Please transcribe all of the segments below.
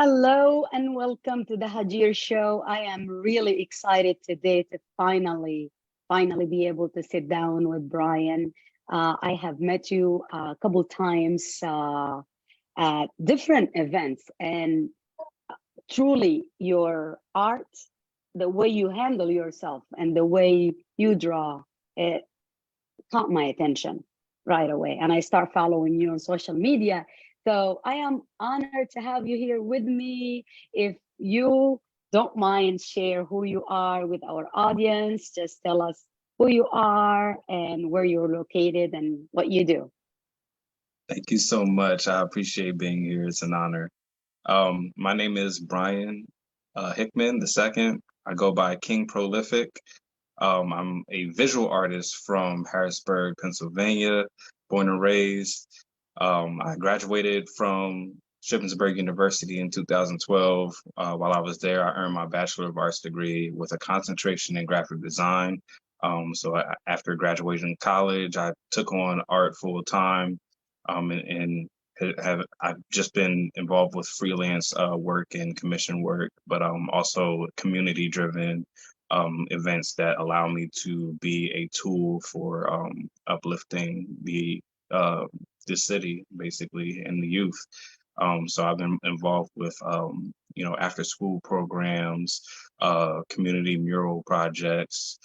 Hello and welcome to the Hagir show. I am really excited today to finally be able to sit down with Bryan. I have met you a couple times at different events, and truly your art, the way you handle yourself and the way you draw, it caught my attention right away. And I start following you on social media. So I am honored to have you here with me. If you don't mind, share who you are with our audience. Just tell us who you are and where you're located and what you do. Thank you so much. I appreciate being here. It's an honor. My name is Bryan Hickman the second. I go by King Prolifik. I'm a visual artist from Harrisburg, Pennsylvania, born and raised. I graduated from Shippensburg University in 2012. While I was there, I earned my Bachelor of Arts degree with a concentration in graphic design. After graduating college, I took on art full time, and I've just been involved with freelance work and commission work, but also community driven events that allow me to be a tool for uplifting the city basically and the youth. So I've been involved with after school programs, community mural projects,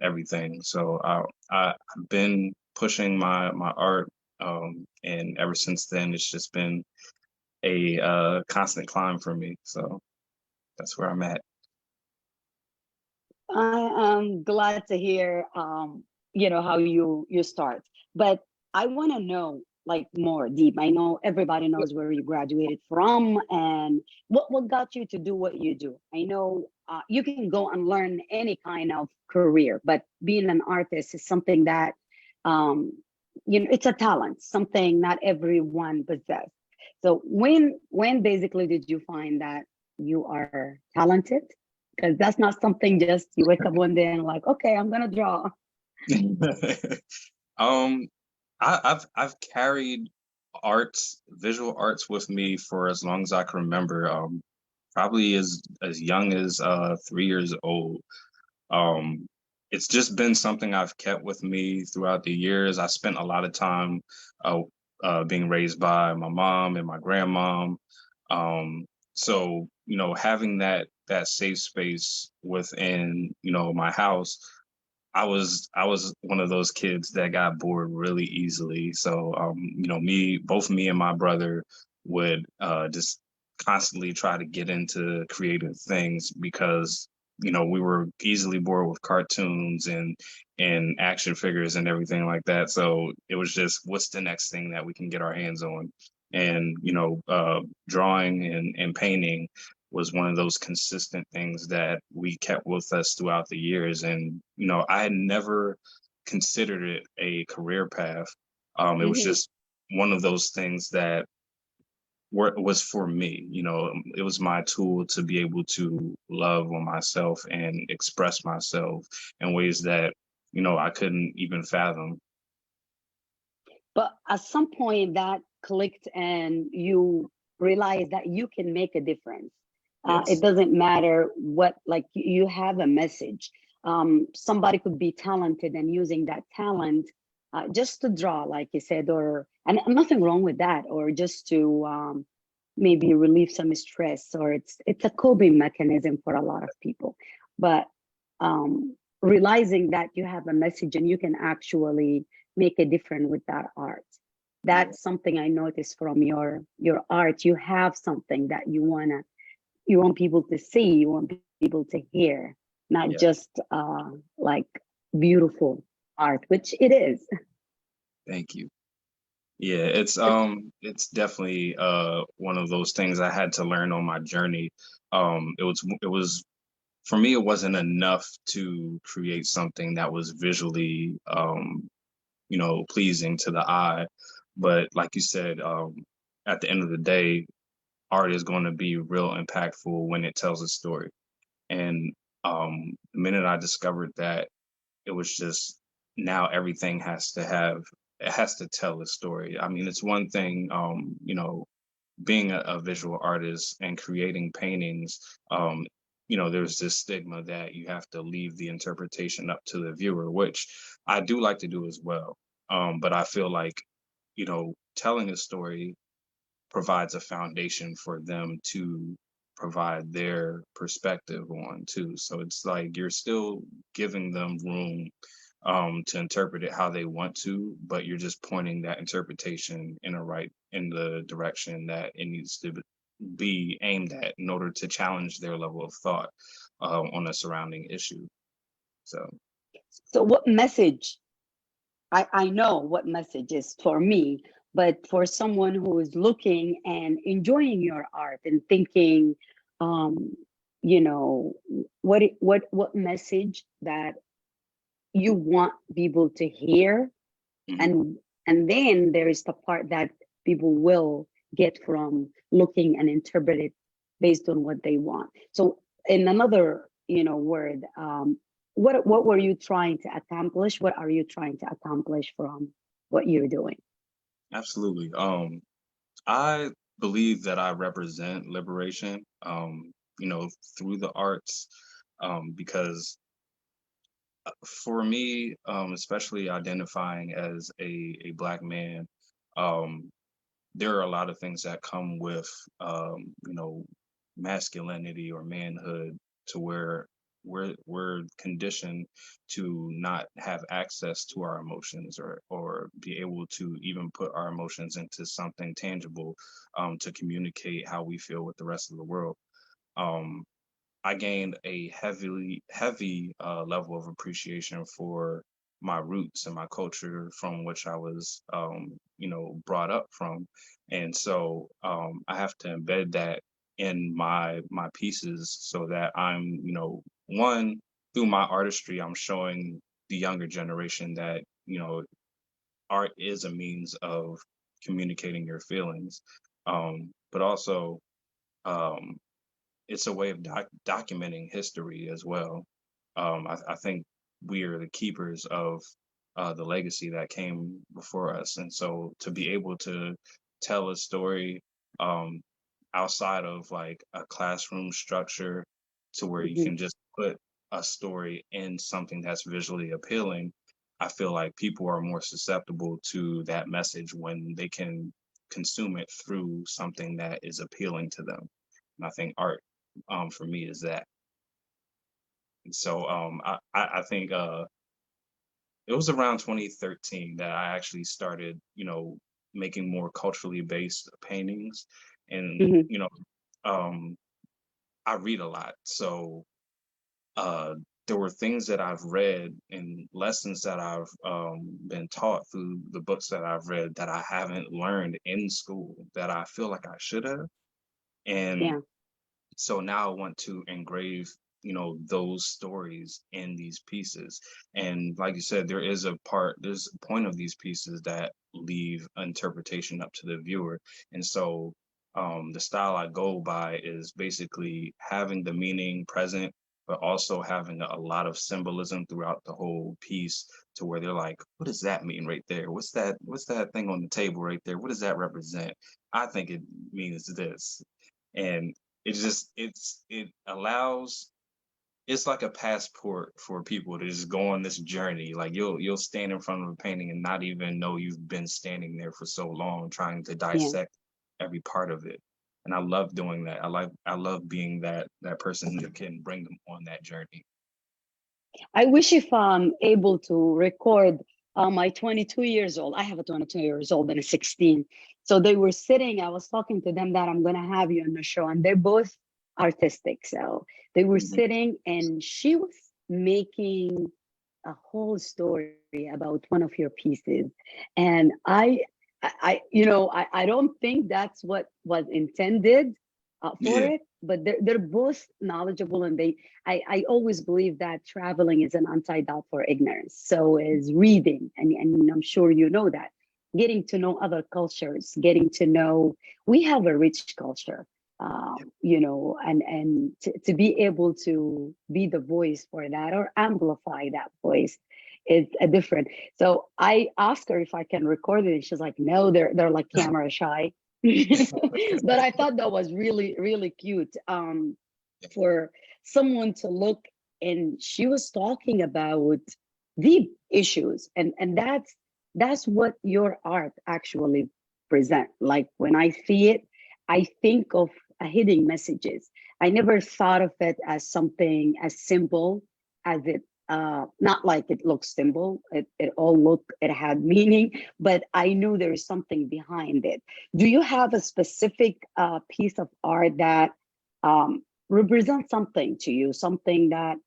everything. I've been pushing my art, and ever since then it's just been a constant climb for me. So that's where I'm at. I am glad to hear how you start. But I want to know like more deep. I know everybody knows where you graduated from and what got you to do what you do. I know you can go and learn any kind of career, but being an artist is something that um it's a talent, something not everyone possesses. So when basically did you find that you are talented? Because that's not something just you wake up one day and like, okay, I'm gonna draw. um I've carried visual arts with me for as long as I can remember. Probably as young as 3 years old. Um, it's just been something I've kept with me throughout the years. I spent a lot of time uh, being raised by my mom and my grandmom. So having that safe space within my house, I was one of those kids that got bored really easily. So both me and my brother would just constantly try to get into creative things because we were easily bored with cartoons and action figures and everything like that. So it was just, what's the next thing that we can get our hands on? And drawing and painting was one of those consistent things that we kept with us throughout the years. And, I had never considered it a career path. It was Mhm. just one of those things that was for me. It was my tool to be able to love on myself and express myself in ways that, I couldn't even fathom. But at some point that clicked and you realized that you can make a difference. It Yes. doesn't matter what, like you have a message. Somebody could be talented and using that talent just to draw, like you said, and nothing wrong with that, or just to maybe relieve some stress, or it's a coping mechanism for a lot of people. But realizing that you have a message and you can actually make a difference with that art, Yeah. that's something I noticed from your art. You have something that you want people to see, you want people to hear, not Yeah. just like beautiful art, which it is. Thank you. Yeah, it's definitely one of those things I had to learn on my journey. It was for me, it wasn't enough to create something that was visually pleasing to the eye. But like you said, at the end of the day, art is going to be real impactful when it tells a story. And the minute I discovered that, it was just, now everything has to tell a story. I mean, it's one thing, being a visual artist and creating paintings, there's this stigma that you have to leave the interpretation up to the viewer, which I do like to do as well. But I feel like, telling a story provides a foundation for them to provide their perspective on too. So it's like you're still giving them room to interpret it how they want to, but you're just pointing that interpretation in the direction that it needs to be aimed at in order to challenge their level of thought on a surrounding issue. So what message, I know what message is for me, but for someone who is looking and enjoying your art and thinking, um, what message that you want people to hear, Mhm. and then there is the part that people will get from looking and interpret it based on what they want. So in another word, what were you trying to accomplish? What are you trying to accomplish from what you're doing? Absolutely. I believe that I represent liberation, through the arts, because for me, especially identifying as a Black man, um, there are a lot of things that come with, masculinity or manhood, to where we're conditioned to not have access to our emotions, or be able to even put our emotions into something tangible, to communicate how we feel with the rest of the world. Um, I gained a heavy level of appreciation for my roots and my culture from which I was, brought up from, and so I have to embed that in my pieces so that I'm, one, through my artistry, I'm showing the younger generation that art is a means of communicating your feelings, but also. Um, it's a way of documenting history as well. I think we are the keepers of the legacy that came before us, and so to be able to tell a story, um, outside of like a classroom structure, to where you Mhm. can just put a story in something that's visually appealing, I feel like people are more susceptible to that message when they can consume it through something that is appealing to them. And I think art, for me, is that. And so I think it was around 2013 that I actually started, making more culturally based paintings. And, Mhm. um, I read a lot. So uh, there were things that I've read and lessons that I've been taught through the books that I've read that I haven't learned in school that I feel like I should have. And Yeah. so now I want to engrave, those stories in these pieces. And like you said, there's a point of these pieces that leave interpretation up to the viewer. And so the style I go by is basically having the meaning present, but also having a lot of symbolism throughout the whole piece, to where they're like, what does that mean right there? What's that thing on the table right there? What does that represent? I think it means this. And it allows, it's like a passport for people to just go on this journey. Like you'll stand in front of a painting and not even know you've been standing there for so long trying to Yeah. dissect every part of it. And I love doing that. I love being that person that can bring them on that journey. I wish if I'm able to record my 22 years old. I have a 22 years old and a 16. So they were sitting, I was talking to them that I'm going to have you on the show, and they're both artistic. So they were Mhm. sitting and she was making a whole story about one of your pieces. And I don't think that's what was intended for Yeah, it, but they're both knowledgeable, and I always believe that traveling is an antidote for ignorance. So is reading, and I'm sure you know that. Getting to know other cultures, getting to know, we have a rich culture, and to be able to be the voice for that or amplify that voice is a different. So I asked her if I can record it, and she's like, no, they're like camera shy. But I thought that was really, really cute, for someone to look, and she was talking about deep issues, and that's what your art actually present. Like when I see it, I think of hidden messages. I never thought of it as something as simple as it. Not like it looks simple. It all looked, it had meaning, but I knew there is something behind it. Do you have a specific piece of art that represents something to you, something that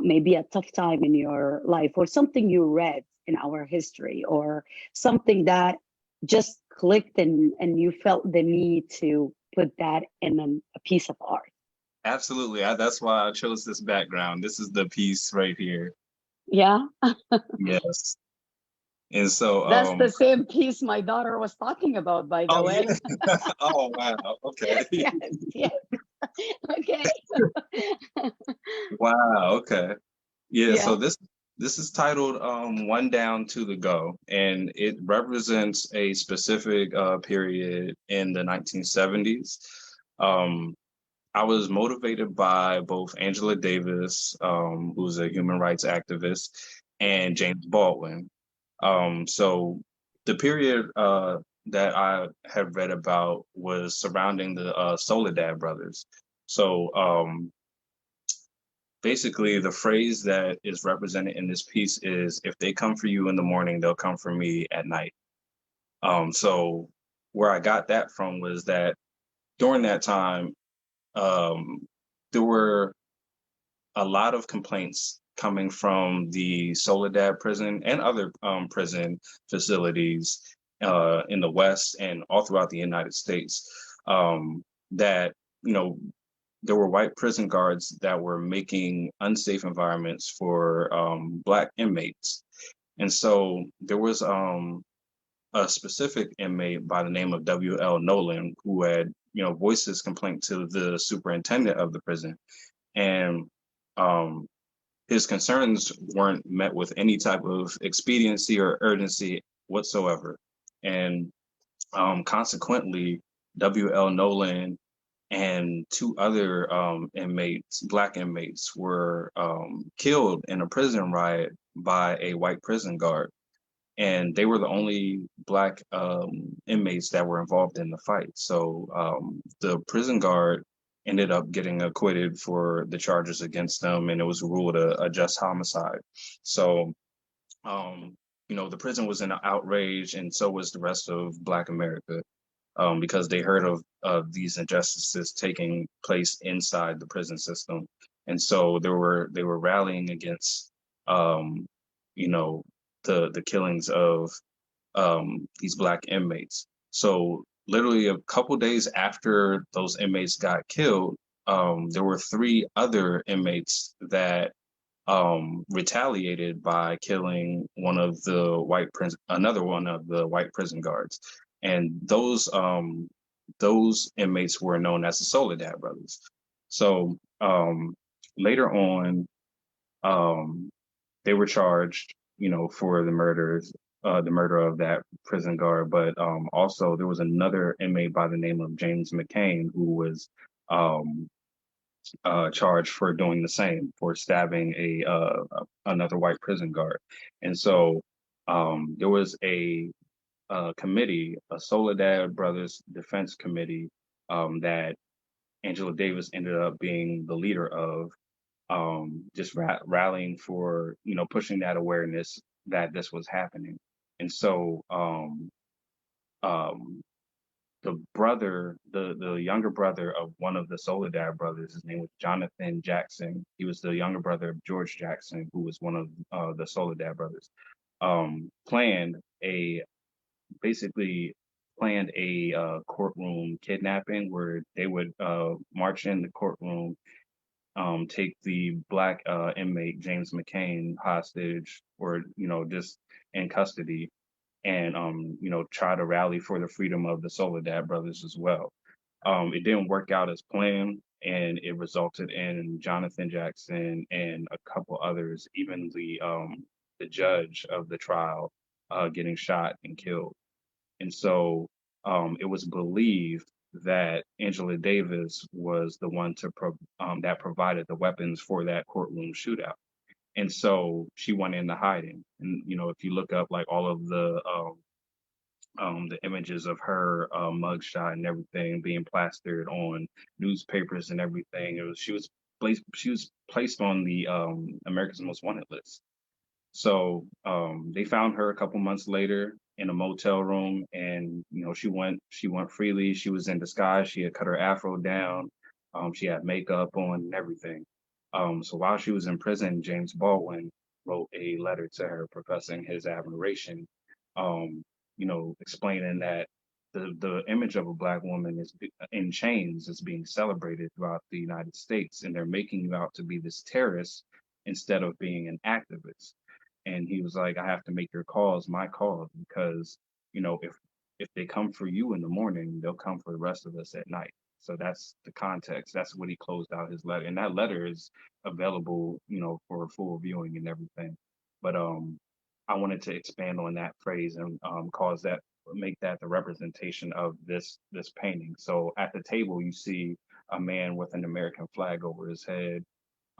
maybe a tough time in your life, or something you read in our history, or something that just clicked, and you felt the need to put that in a piece of art? Absolutely. That's why I chose this background. This is the piece right here. Yeah, Yes. And so, that's the same piece my daughter was talking about, by the oh yeah. way. Oh wow. Okay. Yes, yes. Okay. Wow. Okay. Yeah. So Yeah. this is titled "One Down to the Go," and it represents a specific period in the 1970s. Um, I was motivated by both Angela Davis, who's a human rights activist, and James Baldwin. So the period that I had read about was surrounding the Soledad brothers. So basically, the phrase that is represented in this piece is, "If they come for you in the morning, they'll come for me at night." So where I got that from was that during that time, um, there were a lot of complaints coming from the Soledad prison and other prison facilities in the West and all throughout the United States, that, you know, there were white prison guards that were making unsafe environments for Black inmates. And so there was a specific inmate by the name of W.L. Nolan who had, voiced his complaint to the superintendent of the prison. And um, his concerns weren't met with any type of expediency or urgency whatsoever. And consequently, W.L. Nolan and two other inmates, Black inmates, were killed in a prison riot by a white prison guard. And they were the only Black inmates that were involved in the fight. So the prison guard ended up getting acquitted for the charges against them, and it was ruled a just homicide. So, the prison was in an outrage, and so was the rest of Black America, because they heard of these injustices taking place inside the prison system, and so they were rallying against, um, you know, the killings of these Black inmates. So literally a couple days after those inmates got killed, there were three other inmates that retaliated by killing another one of the white prison guards, and those inmates were known as the Soledad brothers. So later on, um, they were charged, for the murder of that prison guard. But also there was another inmate by the name of James McCain who was um, charged for doing the same, for stabbing another white prison guard. And so there was a committee, a Soledad Brothers Defense Committee, that Angela Davis ended up being the leader of, just rallying for, pushing that awareness that this was happening. And so um, the younger brother of one of the Soledad brothers, his name was Jonathan Jackson. He was the younger brother of George Jackson, who was one of the Soledad brothers. Planned a basically planned a courtroom kidnapping where they would march in the courtroom, take the Black inmate James McCain hostage, or just in custody, and try to rally for the freedom of the Soledad brothers as well. It didn't work out as planned, and it resulted in Jonathan Jackson and a couple others, even the judge of the trial, getting shot and killed. And so it was believed that Angela Davis was the one that provided the weapons for that courtroom shootout. And so she went into hiding. And if you look up like all of the images of her mugshot and everything being plastered on newspapers and everything, she was placed on the America's Most Wanted list. So they found her a couple months later in a motel room, and she went freely. She was in disguise. She had cut her afro down. She had makeup on and everything. So while she was in prison, James Baldwin wrote a letter to her professing his admiration, um, explaining that the image of a black woman in chains is being celebrated throughout the United States, and they're making you out to be this terrorist instead of being an activist. And he was like, I have to make your calls my calls, because if they come for you in the morning, they'll come for the rest of us at night. So that's the context. That's what he closed out his letter, and that letter is available, for full viewing and everything. But I wanted to expand on that phrase and make that the representation of this painting. So at the table, you see a man with an American flag over his head,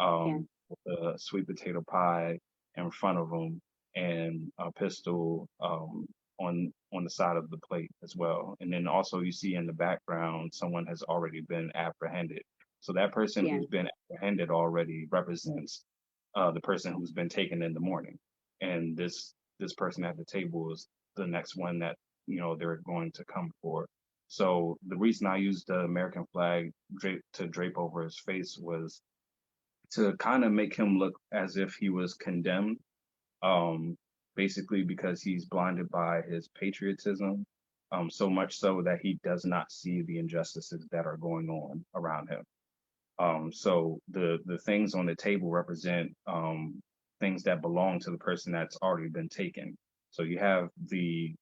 Yeah. with a sweet potato pie in front of him, and a pistol on the side of the plate as well. And then also you see in the background someone has already been apprehended. So that person Yeah. who's been apprehended already represents the person who's been taken in the morning, and this person at the table is the next one that they're going to come for. So the reason I used the American flag drape over his face was to kind of make him look as if he was condemned, um, basically because he's blinded by his patriotism, so much so that he does not see the injustices that are going on around him. So the things on the table represent things that belong to the person that's already been taken. So you have the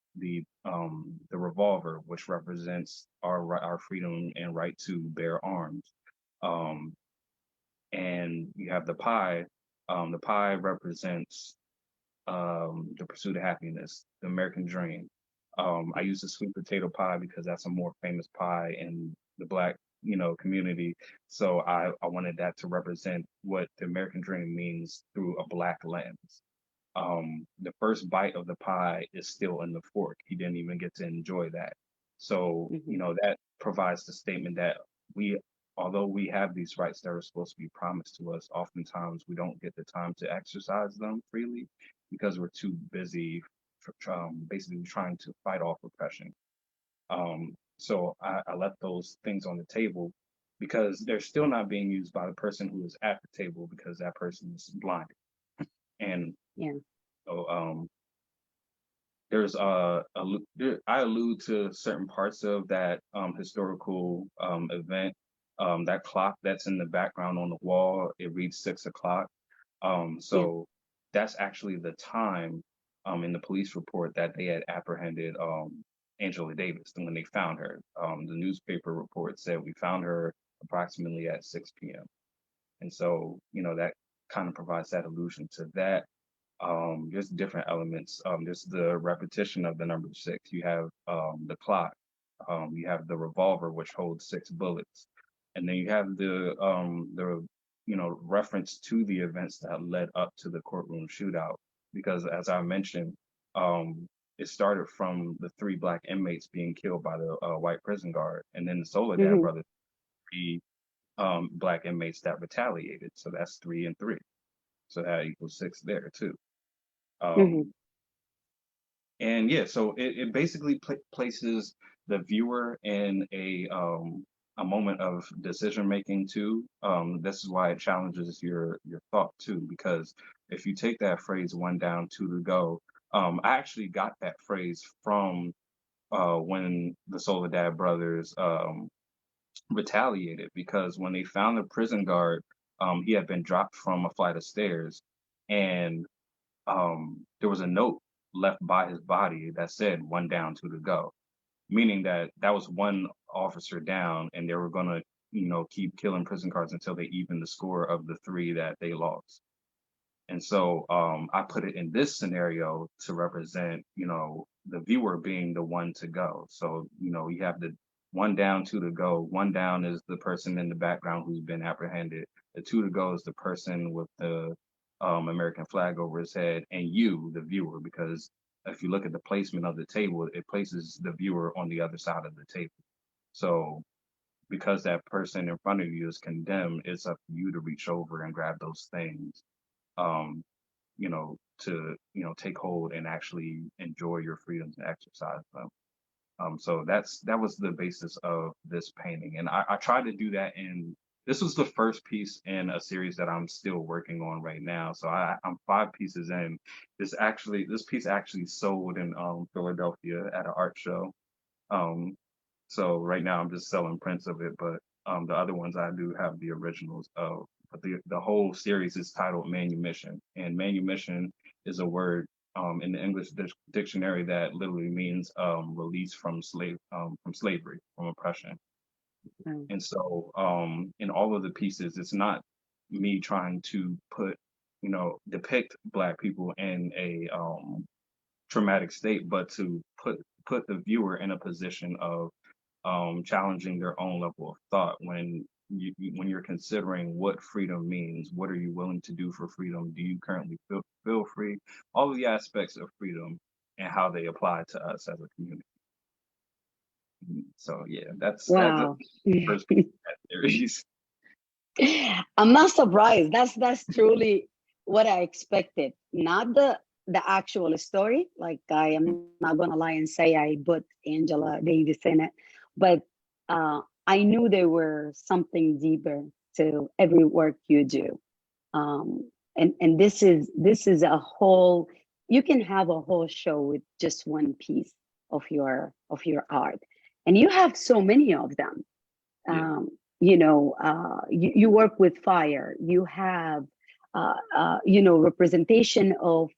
revolver, which represents our freedom and right to bear arms. Um, and you have the pie. The pie represents the pursuit of happiness, the American dream. I use the sweet potato pie because that's a more famous pie in the black, community. So I wanted that to represent what the American dream means through a black lens. The first bite of the pie is still in the fork. He didn't even get to enjoy that. So, Hmm. that provides the statement that we, although we have these rights that are supposed to be promised to us, oftentimes we don't get the time to exercise them freely because we're too busy basically trying to fight off oppression. So I left those things on the table because they're still not being used by the person who is at the table because that person is blinded. And Yeah. so there's I allude to certain parts of that historical event. That clock that's in the background on the wall, it reads 6 o'clock. Yeah. So that's actually the time in the police report that they had apprehended Angela Davis. And when they found her, the newspaper report said we found her approximately at 6 p.m. And so, that kind of provides that allusion to that. There's different elements. There's the repetition of the number six. You have the clock. You have the revolver, which holds 6 bullets, and then you have the reference to the events that led up to the courtroom shootout. Because as I mentioned, it started from the three black inmates being killed by the white prison guard, and then the Soledad Hmm. brothers, three black inmates that retaliated. So that's 3 and 3. So that equals 6 there too. Hmm. Um, and yeah, so it basically places the viewer in a moment of decision making too. This is why it challenges your thought too, because if you take that phrase "one down, two to go," I actually got that phrase from when the Soledad brothers retaliated, because when they found the prison guard, he had been dropped from a flight of stairs, and there was a note left by his body that said "one down, two to go," meaning that that was one officer down, and they were gonna, keep killing prison guards until they even the score of the three that they lost. And so I put it in this scenario to represent, the viewer being the one to go. So, you have the one down, two to go. One down is the person in the background who's been apprehended. The two to go is the person with the American flag over his head, and you, the viewer, because if you look at the placement of the table, it places the viewer on the other side of the table. So because that person in front of you is condemned, it's up to you to reach over and grab those things, um, to, take hold and actually enjoy your freedoms and exercise them. So that was the basis of this painting. And I tried to do that this was the first piece in a series that I'm still working on right now. So I'm 5 pieces in. This piece actually sold in Philadelphia at an art show. Um, so right now I'm just selling prints of it, but the other ones I do have the originals of. But the whole series is titled Manumission, and manumission is a word in the English dictionary that literally means release from slavery, from oppression. Mm. And so in all of the pieces, it's not me trying to depict Black people in a traumatic state, but to put the viewer in a position of challenging their own level of thought when you're considering what freedom means. What are you willing to do for freedom? Do you currently feel free? All of the aspects of freedom and how they apply to us as a community. So yeah, that's a Wow. first piece of that series. I'm not surprised. That's truly what I expected. Not the actual story. Like, I am not gonna lie and say I put Angela Davis in it, but I knew there were something deeper to every work you do. And this is a whole. You can have a whole show with just one piece of your art, and you have so many of them. Yeah, You work with fire. You have representation of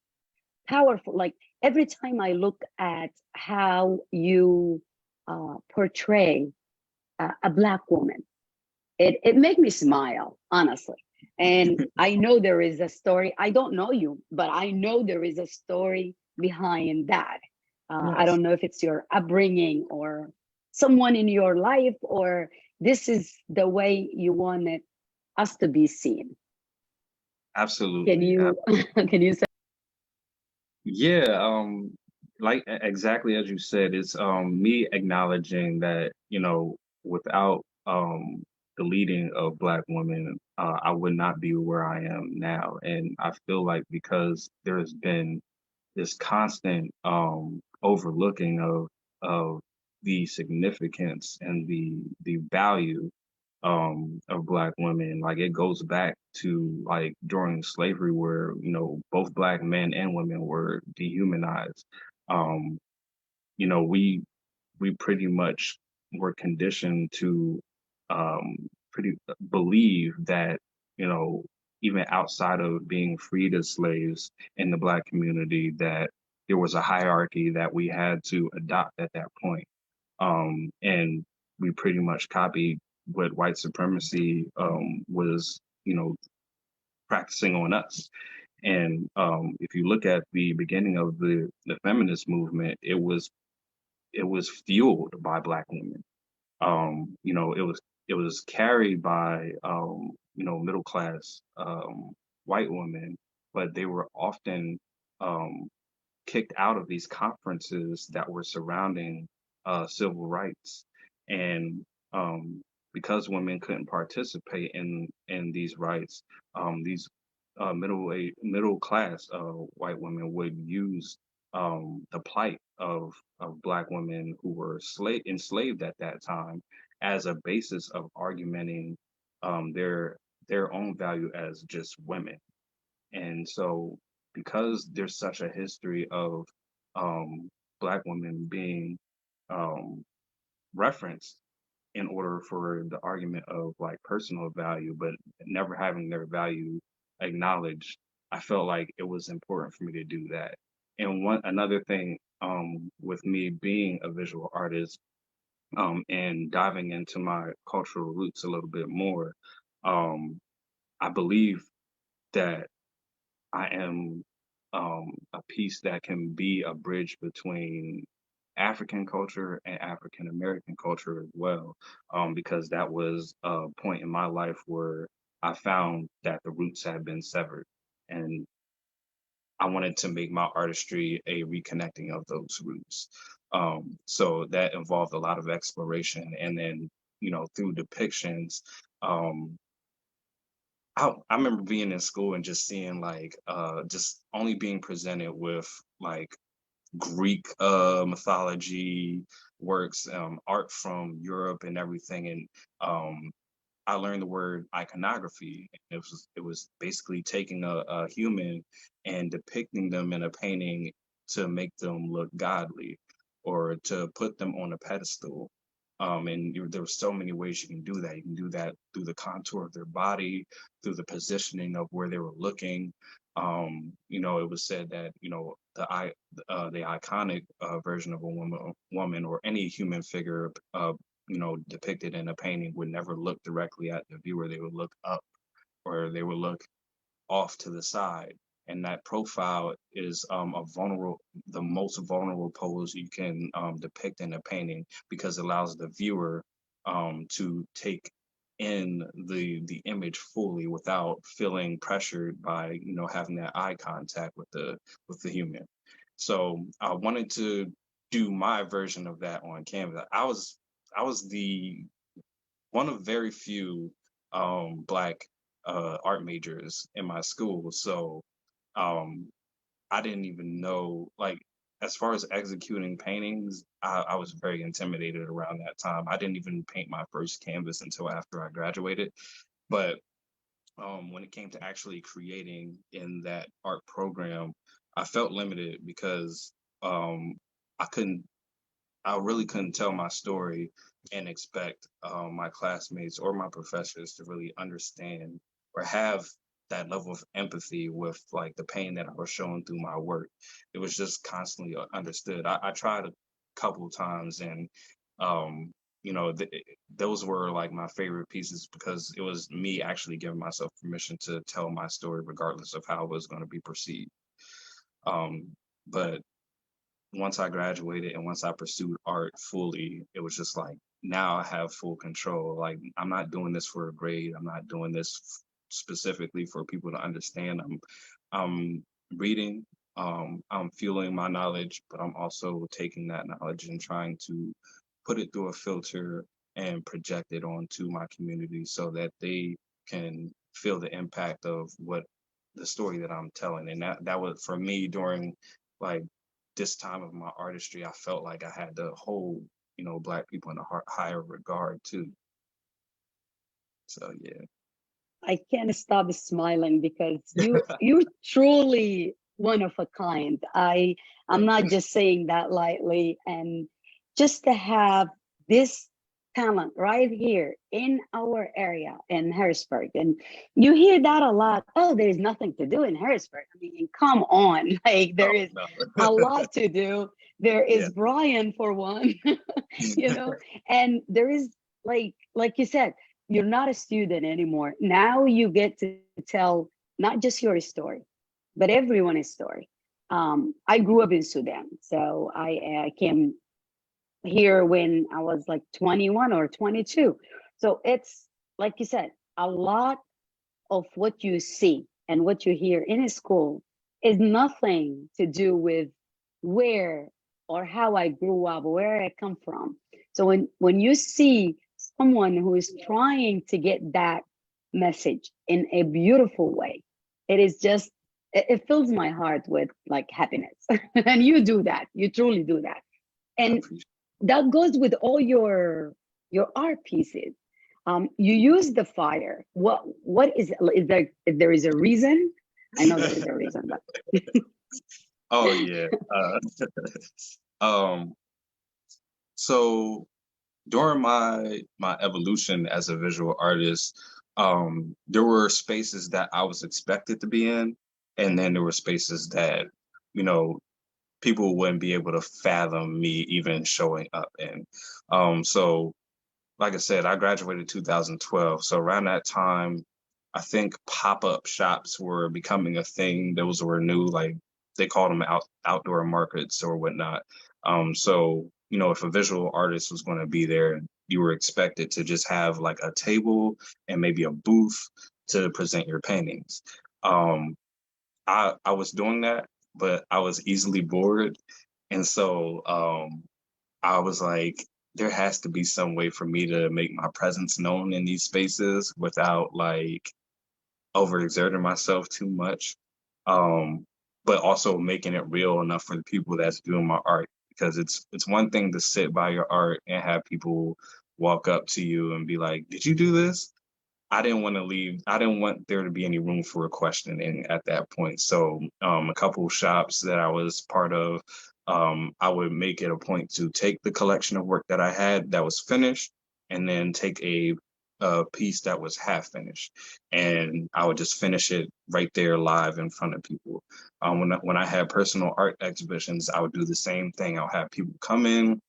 powerful. Like, every time I look at how you portray a Black woman, it makes me smile, honestly. And I know there is a story. I don't know you, but I know there is a story behind that. I yes. don't know if it's your upbringing or someone in your life, or this is the way you wanted us to be seen. Can Absolutely. you can you say? Yeah, like exactly as you said, it's me acknowledging that, without the leading of Black women, I would not be where I am now. And I feel like because there's been this constant overlooking of the significance and the value of Black women. Like, it goes back to like during slavery where, both Black men and women were dehumanized. Um, we pretty much were conditioned to pretty believe that, you know, even outside of being freed as slaves in the Black community, that there was a hierarchy that we had to adopt at that point. And we pretty much copied what white supremacy was, practicing on us. And if you look at the beginning of the feminist movement, it was fueled by Black women. It was carried by middle class white women, but they were often um, kicked out of these conferences that were surrounding civil rights, and because women couldn't participate in these rights, these middle class white women would use the plight of Black women who were enslaved at that time as a basis of argumenting their own value as just women. And so, because there's such a history of Black women being um, referenced in order for the argument of like personal value, but never having their value acknowledged, I felt like it was important for me to do that. And another thing, with me being a visual artist, and diving into my cultural roots a little bit more, I believe that I am a piece that can be a bridge between African culture and African American culture as well, because that was a point in my life where I found that the roots had been severed, and I wanted to make my artistry a reconnecting of those roots. So that involved a lot of exploration, and then through depictions. Um, I remember being in school and just seeing like just only being presented with like Greek mythology works, art from Europe and everything. And I learned the word iconography. It was basically taking a human and depicting them in a painting to make them look godly or to put them on a pedestal. And there were so many ways you can do that. You can do that through the contour of their body, through the positioning of where they were looking. It was said that the iconic version of a woman or any human figure depicted in a painting would never look directly at the viewer. They would look up or they would look off to the side. And that profile is the most vulnerable pose you can depict in a painting because it allows the viewer to take in the image fully without feeling pressured by having that eye contact with the human. So I wanted to do my version of that on canvas. I was the one of very few black art majors in my school. So um, I didn't even know, like, as far as executing paintings, I was very intimidated around that time. I didn't even paint my first canvas until after I graduated. But when it came to actually creating in that art program, I felt limited because um, I couldn't I really couldn't tell my story and expect my classmates or my professors to really understand or have that level of empathy with like the pain that I was showing through my work. It was just constantly understood. I tried a couple of times, and um, those were like my favorite pieces because it was me actually giving myself permission to tell my story regardless of how it was going to be perceived. But once I graduated and once I pursued art fully, it was just like now I have full control. Like I'm not doing this for a grade. I'm not doing this specifically for people to understand. I'm reading, I'm fueling my knowledge, but I'm also taking that knowledge and trying to put it through a filter and project it onto my community so that they can feel the impact of what the story that I'm telling. And that was for me during like this time of my artistry, I felt like I had to hold, Black people in a higher regard too. So yeah. I can't stop smiling because you're truly one of a kind. I'm Thank not you. just saying that lightly. And just to have this talent right here in our area in Harrisburg. And you hear that a lot. Oh, there's nothing to do in Harrisburg. I mean, come on. Like there Oh is no. a lot to do. There Yeah. is Bryan for one, you know, and there is like you said, you're not a student anymore. Now you get to tell not just your story, but everyone's story. I grew up in Sudan, so I came here when I was like 21 or 22. So it's like you said, a lot of what you see and what you hear in a school is nothing to do with where or how I grew up, where I come from. So when you see someone who is trying to get that message in a beautiful way, it is just it fills my heart with like happiness. And you do that. You truly do that. I And appreciate that goes with all your art pieces. You use the fire. What is there? If there is a reason, I know there is it. a reason, but Oh yeah. Um so during my evolution as a visual artist, there were spaces that I was expected to be in, and then there were spaces that, you know, people wouldn't be able to fathom me even showing up in. So like I said, I graduated 2012. So around that time, I think pop-up shops were becoming a thing. Those were new, like they called them outdoor markets or whatnot. So, you know, if a visual artist was going to be there, you were expected to just have like a table and maybe a booth to present your paintings. Um, I was doing that, but I was easily bored. And so I was like, there has to be some way for me to make my presence known in these spaces without like overexerting myself too much. Um, but also making it real enough for the people that's doing my art. Because it's one thing to sit by your art and have people walk up to you and be like, "Did you do this?" I didn't want to leave. I didn't want there to be any room for a questioning at that point. So a couple of shops that I was part of, I would make it a point to take the collection of work that I had that was finished, and then take a piece that was half finished, and I would just finish it right there live in front of people. When I had personal art exhibitions, I would do the same thing. I'll have people come in,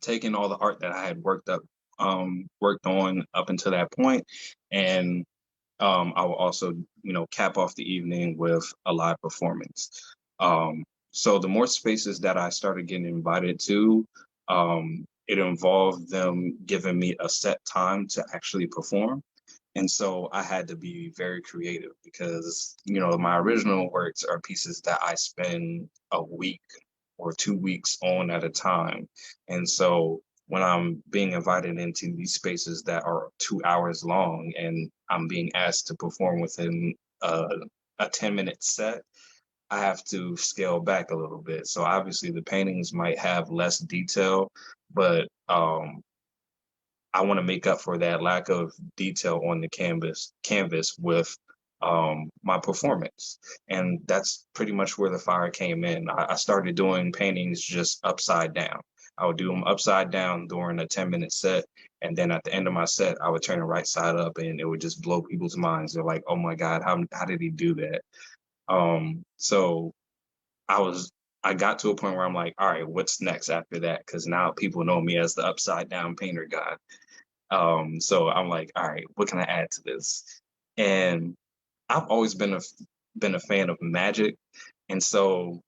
taking all the art that I had worked on up until that point, and I will also, you know, cap off the evening with a live performance. So the more spaces that I started getting invited to, it involved them giving me a set time to actually perform. And so I had to be very creative because, you know, my original works are pieces that I spend a week or 2 weeks on at a time. And so when I'm being invited into these spaces that are 2 hours long and I'm being asked to perform within a 10-minute set, I have to scale back a little bit. So obviously the paintings might have less detail, but I want to make up for that lack of detail on the canvas with my performance. And that's pretty much where the fire came in. I started doing paintings just upside down. I would do them upside down during a 10-minute set. And then at the end of my set, I would turn it right side up and it would just blow people's minds. They're like, oh my God, how did he do that? So I was I got to a point where I'm like, all right, what's next after that? Because now people know me as the upside down painter guy. So I'm like, all right, what can I add to this? And I've always been a fan of magic, and so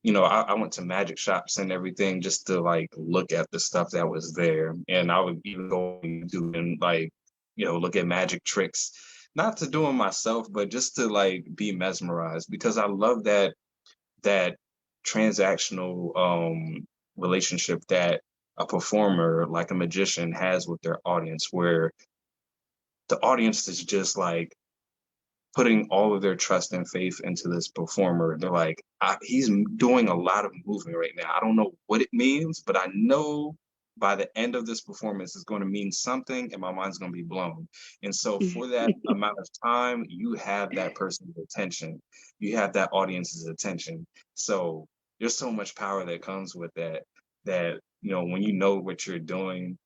you know, I went to magic shops and everything just to like look at the stuff that was there, and I would even go and do and like, you know, look at magic tricks, not to do them myself, but just to like be mesmerized because I love that transactional relationship that a performer like a magician has with their audience where the audience is just like putting all of their trust and faith into this performer. They're like, he's doing a lot of movement right now. I don't know what it means, but I know by the end of this performance, it's going to mean something and my mind's going to be blown. And so, for that amount of time, you have that person's attention, you have that audience's attention. So, there's so much power that comes with that, that, you know, when you know what you're doing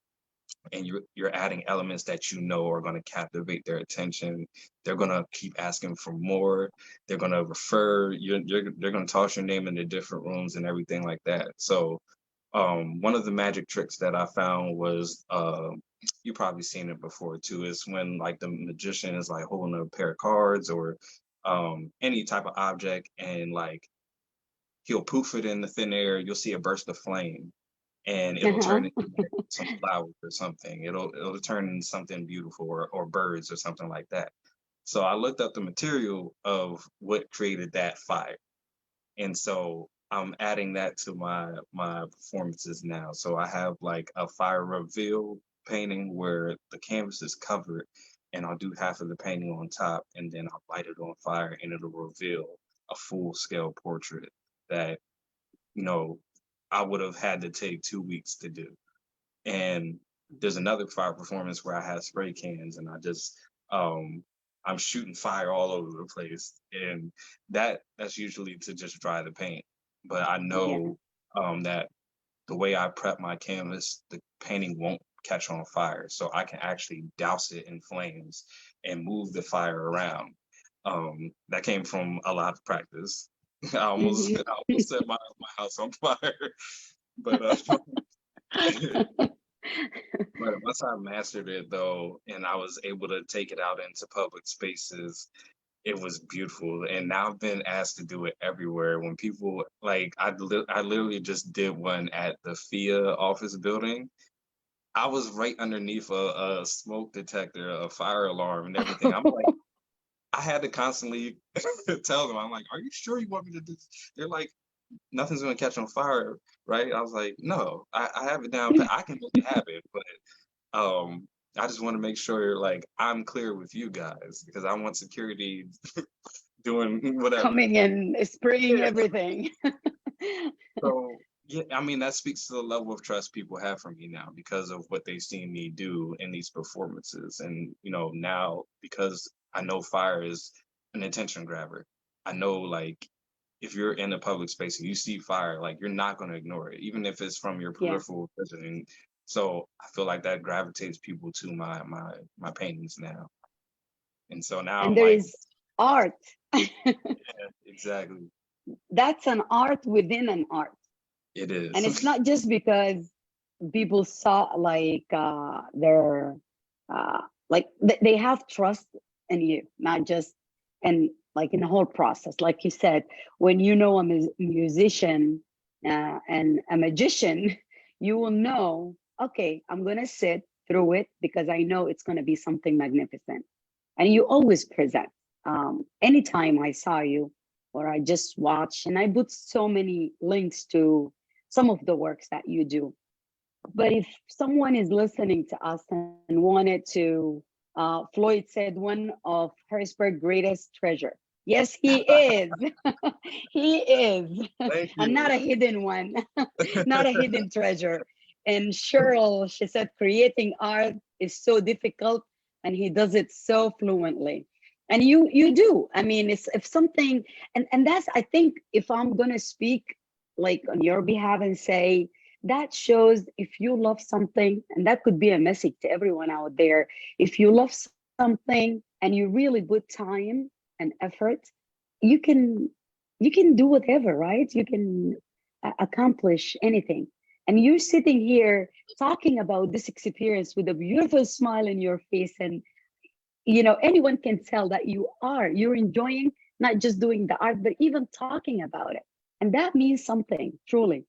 and you're adding elements that you know are going to captivate their attention, they're going to keep asking for more, they're going to refer they're going to toss your name into different rooms and everything like that. So one of the magic tricks that I found was you probably seen it before too, is when like the magician is like holding a pair of cards or any type of object, and like he'll poof it in the thin air, you'll see a burst of flame and it'll turn Uh-huh. into like some flowers or something. It'll turn into something beautiful, or birds or something like that. So I looked up the material of what created that fire. And so I'm adding that to my performances now. So I have like a fire reveal painting where the canvas is covered and I'll do half of the painting on top and then I'll light it on fire and it'll reveal a full scale portrait that, you know, I would have had to take 2 weeks to do. And there's another fire performance where I have spray cans and I just um I'm shooting fire all over the place. And that's usually to just dry the paint. But I Yeah. know that the way I prep my canvas, the painting won't catch on fire. So I can actually douse it in flames and move the fire around. That came from a lot of practice. Mhm. I almost set my house on fire. But But once I mastered it though, and I was able to take it out into public spaces, it was beautiful. And now I've been asked to do it everywhere. When people like, I literally just did one at the FIA office building. I was right underneath a smoke detector, a fire alarm, and everything. I'm like, I had to constantly tell them, I'm like, are you sure you want me to do this? They're like, nothing's gonna catch on fire, right? I was like, no, I have it down pat. I can make it happen, but I just want to make sure like I'm clear with you guys because I want security doing whatever. Coming and spraying Yeah. everything. So yeah, I mean that speaks to the level of trust people have for me now because of what they've seen me do in these performances. And now because I know fire is an attention grabber, I know like if you're in a public space and you see fire, like you're not going to ignore it, even if it's from your Yeah. peripheral vision. And so I feel like that gravitates people to my paintings now. And so now And I'm there like, is art. yeah, exactly. That's an art within an art. It And it's is. not just because people saw like they're like they have trust in you, not just and like in the whole process. Like you said, when you know a musician and a magician, you will know, okay, I'm gonna sit through it because I know it's gonna be something magnificent. And you always present. Anytime I saw you or I just watch, and I put so many links to some of the works that you do. But if someone is listening to us and wanted to, Floyd said one of Harrisburg's greatest treasure. Yes, he is. He is. Thank And not you. a hidden one, not a hidden treasure. And Cheryl, she said, creating art is so difficult, and he does it so fluently. And you do. I mean, it's if something, and that's I think if I'm gonna speak like on your behalf and say that shows if you love something, and that could be a message to everyone out there. If you love something and you really put time and effort, you can you can do whatever, right? You can accomplish anything. And you're sitting here talking about this experience with a beautiful smile in your face, and anyone can tell that you're enjoying not just doing the art, but even talking about it. And that means something, truly.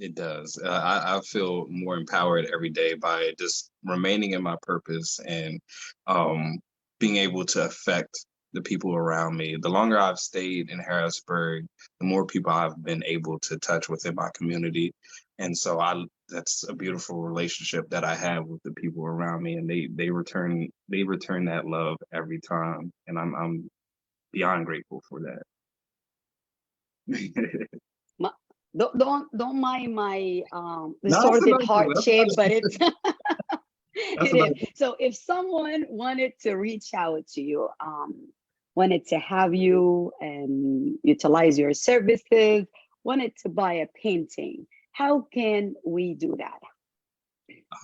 It does. I feel more empowered every day by just remaining in my purpose and um, being able to affect the people around me. The longer I've stayed in Harrisburg, the more people I've been able to touch within my community. And so that's a beautiful relationship that I have with the people around me, and they return that love every time, and I'm beyond grateful for that. Don't mind my No, that's a distorted nice thing. heart shape, but it's That's it a is. nice So if someone wanted to reach out to you, wanted to have you and utilize your services, wanted to buy a painting, how can we do that?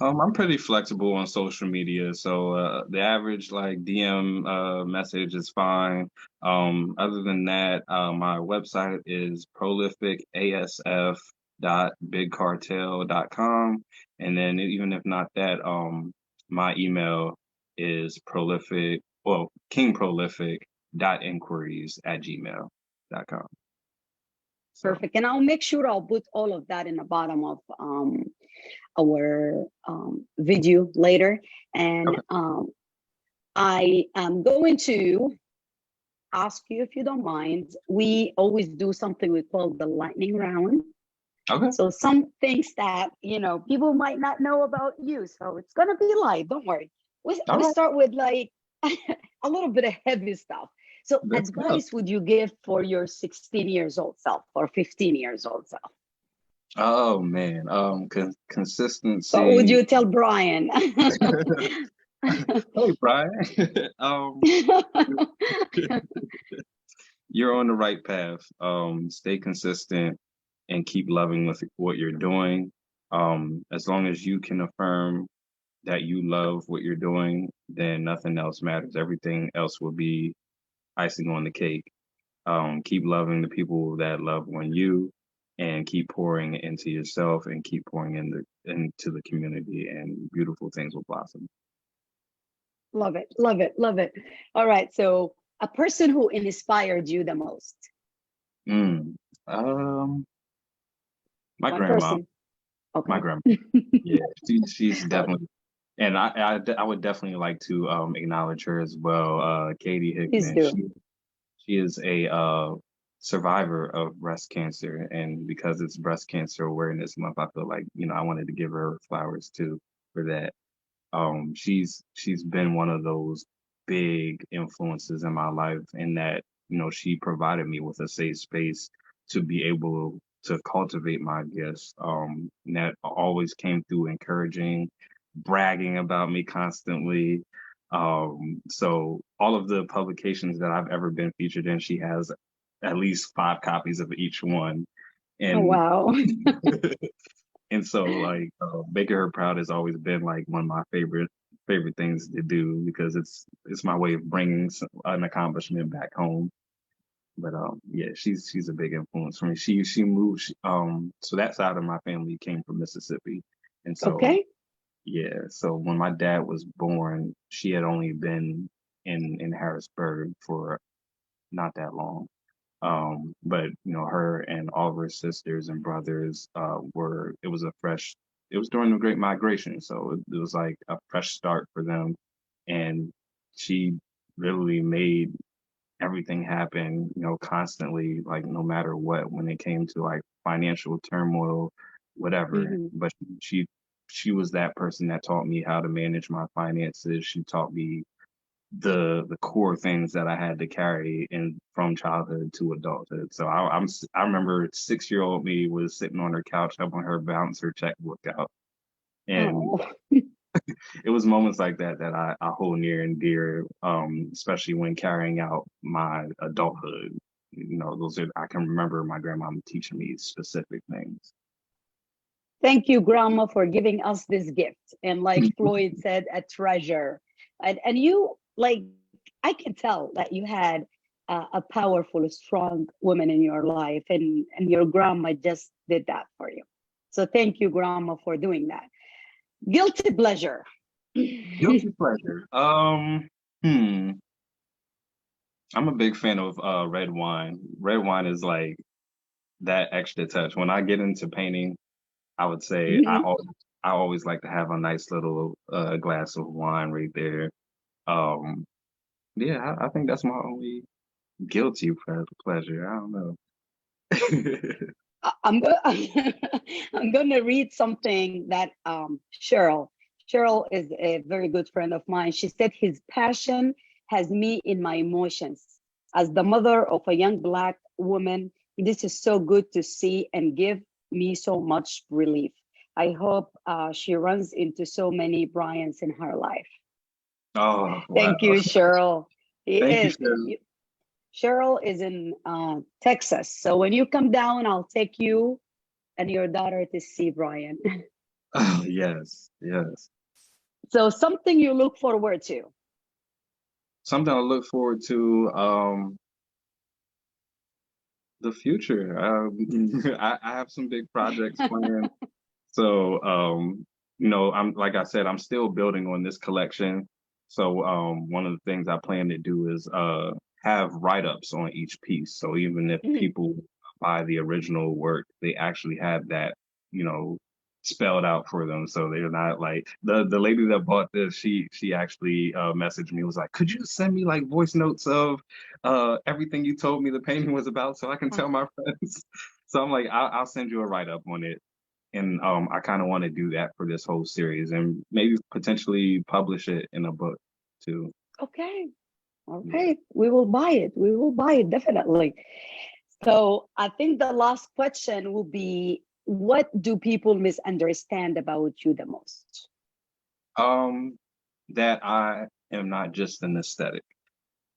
I'm pretty flexible on social media, so the average like DM message is fine. Other than that, my website is prolificasf.bigcartel.com, and then even if not that, my email is kingprolific.inquiries@gmail.com. So Perfect. And I'll make sure I'll put all of that in the bottom of our video later. And okay, I am going to ask you if you don't mind. We always do something we call the lightning round. okay, So some things that people might not know about you. So it's gonna be light. Don't worry. all We right, start with like a little bit of heavy stuff. So let's go. advice would you give for your 16 years old self or 15 years old self? Oh man, What would consistency. you tell Bryan? Hey, Brian. You're on the right path. Stay consistent and keep loving with what you're doing. As long as you can affirm that you love what you're doing, then nothing else matters. Everything else will be icing on the cake. Keep loving the people that love on you, and keep pouring into yourself and keep pouring into the community, and beautiful things will blossom. Love it, love it, love it. All right. So a person who inspired you the most. Mm. Um, my One grandma. person. My Okay. grandma. Yeah, she's Okay. definitely, and I would definitely like to acknowledge her as well. Katie Please Hickman. do. She is a survivor of breast cancer, and because it's Breast Cancer Awareness Month, I feel like, I wanted to give her flowers too for that. She's been one of those big influences in my life, in that, she provided me with a safe space to be able to cultivate my gifts. And that always came through encouraging, bragging about me constantly. So all of the publications that I've ever been featured in, she has at least 5 copies of each one. Oh, And wow. and so, like, making her proud has always been like one of my favorite things to do, because it's my way of bringing an accomplishment back home. But yeah, she's a big influence for me. She moved. So that side of my family came from Mississippi, and so Okay. yeah. So when my dad was born, she had only been in Harrisburg for not that long. But her and all of her sisters and brothers it was it was during the Great Migration, so it was like a fresh start for them. And she literally made everything happen, constantly, like no matter what, when it came to like financial turmoil, whatever. Hmm. But she she was that person that taught me how to manage my finances. She taught me the core things that I had to carry in from childhood to adulthood. So I remember 6-year-old me was sitting on her couch helping her balance her checkbook out, and Oh, it was moments like that that I hold near and dear, especially when carrying out my adulthood. Those are, I can remember my grandma teaching me specific things. thank you, Grandma, for giving us this gift. And like Floyd said, a treasure. And you, like, I can tell that you had a powerful, strong woman in your life, and your grandma just did that for you. So thank you, Grandma, for doing that. Guilty pleasure. Guilty pleasure. Hmm. I'm a big fan of red wine. Red wine is like that extra touch. When I get into painting, I would say I always like to have a nice little glass of wine right there. Um, yeah, I think that's my only guilty pleasure. I don't know. I'm go- I'm going to read something that Cheryl is a very good friend of mine. She said his passion has me in my emotions. As the mother of a young Black woman, this is so good to see and give me so much relief. I hope she runs into so many Bryans in her life. Oh, wow. Thank you, Cheryl. He Thank you, is. Shannon. Cheryl is in Texas. So when you come down, I'll take you and your daughter to see Bryan. Oh, yes, yes. So something you look forward to. Something I look forward to, the future. I have some big projects planned. So, I'm, like I said, I'm still building on this collection. So, one of the things I plan to do is have write-ups on each piece. So even if Mhm. people buy the original work, they actually have that, you know, spelled out for them. So they're not like the lady that bought this, she actually messaged me, was like, could you send me like voice notes of everything you told me the painting was about so I can tell my friends? So I'm like, I'll send you a write-up on it. And I kind of want to do that for this whole series, and maybe potentially publish it in a book too. Okay. All Yeah. right. We will buy it. We will buy it definitely. So I think the last question will be, what do people misunderstand about you the most? Um, that I am not just an aesthetic.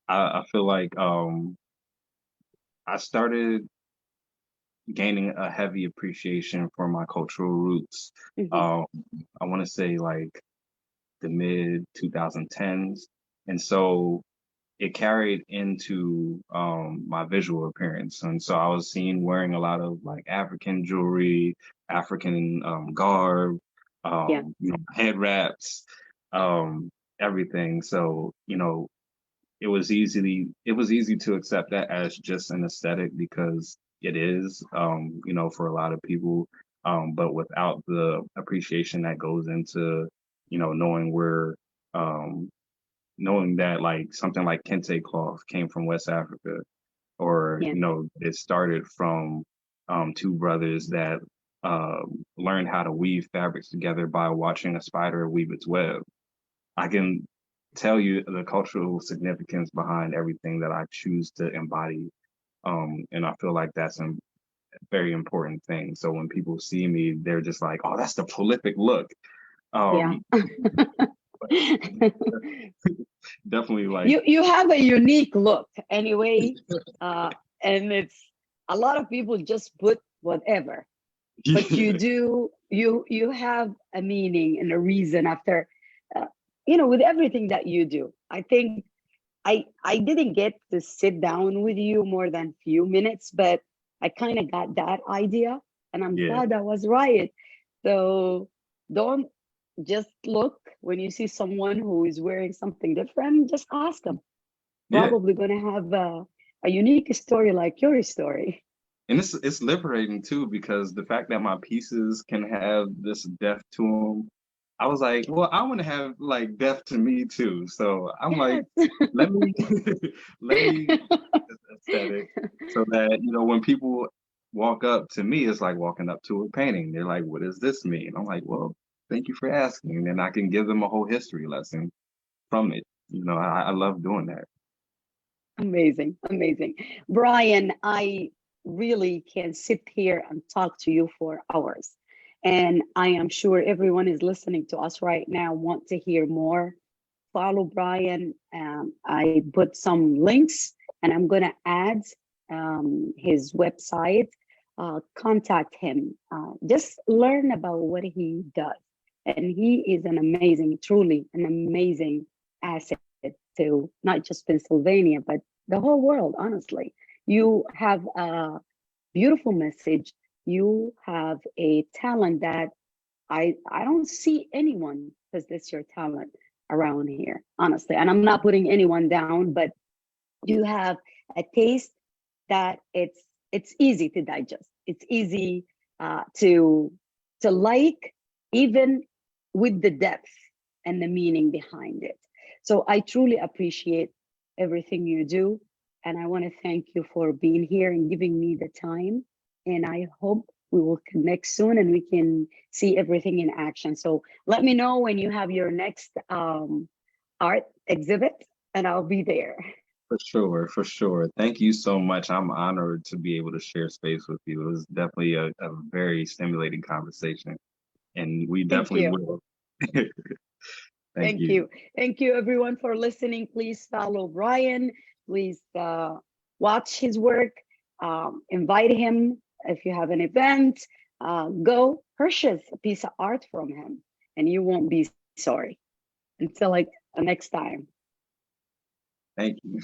I feel like I started gaining a heavy appreciation for my cultural roots. Mhm. Um, I want to say like the mid 2010s, and so it carried into my visual appearance. And so I was seen wearing a lot of like African jewelry, African garb, Yeah. head wraps, um, everything. So, it was easy to accept that as just an aesthetic because it is, for a lot of people. But without the appreciation that goes into, knowing where um knowing that like something like kente cloth came from West Africa, or Yeah. it started from two brothers that learned how to weave fabrics together by watching a spider weave its web. I can tell you the cultural significance behind everything that I choose to embody, and I feel like that's a very important thing. So when people see me, they're just like, "Oh, that's the prolific look." Yeah. Um, Definitely like You have a unique look anyway, and it's a lot of people just put whatever, but yeah, you have a meaning and a reason after, uh, with everything that you do. I think I didn't get to sit down with you more than few minutes, but I kind of got that idea, and I'm yeah, glad I was right. So don't just look when you see someone who is wearing something different, just ask them. yeah. Probably going to have a unique story like your story. And it's liberating too because the fact that my pieces can have this depth to them, I was like, well, I want to have like depth to me too. So I'm like, Yes. let me let me this aesthetic so that when people walk up to me, it's like walking up to a painting. They're like, what does this mean? I'm like, well, thank you for asking, and then I can give them a whole history lesson from it. I love doing that. Amazing, amazing. Bryan, I really can sit here and talk to you for hours. And I am sure everyone is listening to us right now want to hear more. Follow Bryan. I put some links and I'm going to add his website. Contact him. Just learn about what he does. And he is an amazing, truly an amazing asset to not just Pennsylvania, but the whole world, honestly. You have a beautiful message. You have a talent that I don't see anyone possess your talent around here, honestly. And I'm not putting anyone down, but you have a taste that it's easy to digest. It's easy to like, even with the depth and the meaning behind it. So I truly appreciate everything you do, and I want to thank you for being here and giving me the time. And I hope we will connect soon and we can see everything in action. So let me know when you have your next art exhibit, and I'll be there. For sure, for sure. Thank you so much. I'm honored to be able to share space with you. It was definitely a very stimulating conversation, and we Thank definitely you. will. Thank Thank you. you. Thank you, everyone, for listening. Please follow Bryan. Please watch his work. Invite him if you have an event. Go purchase a piece of art from him, and you won't be sorry. Until like next time. Thank you.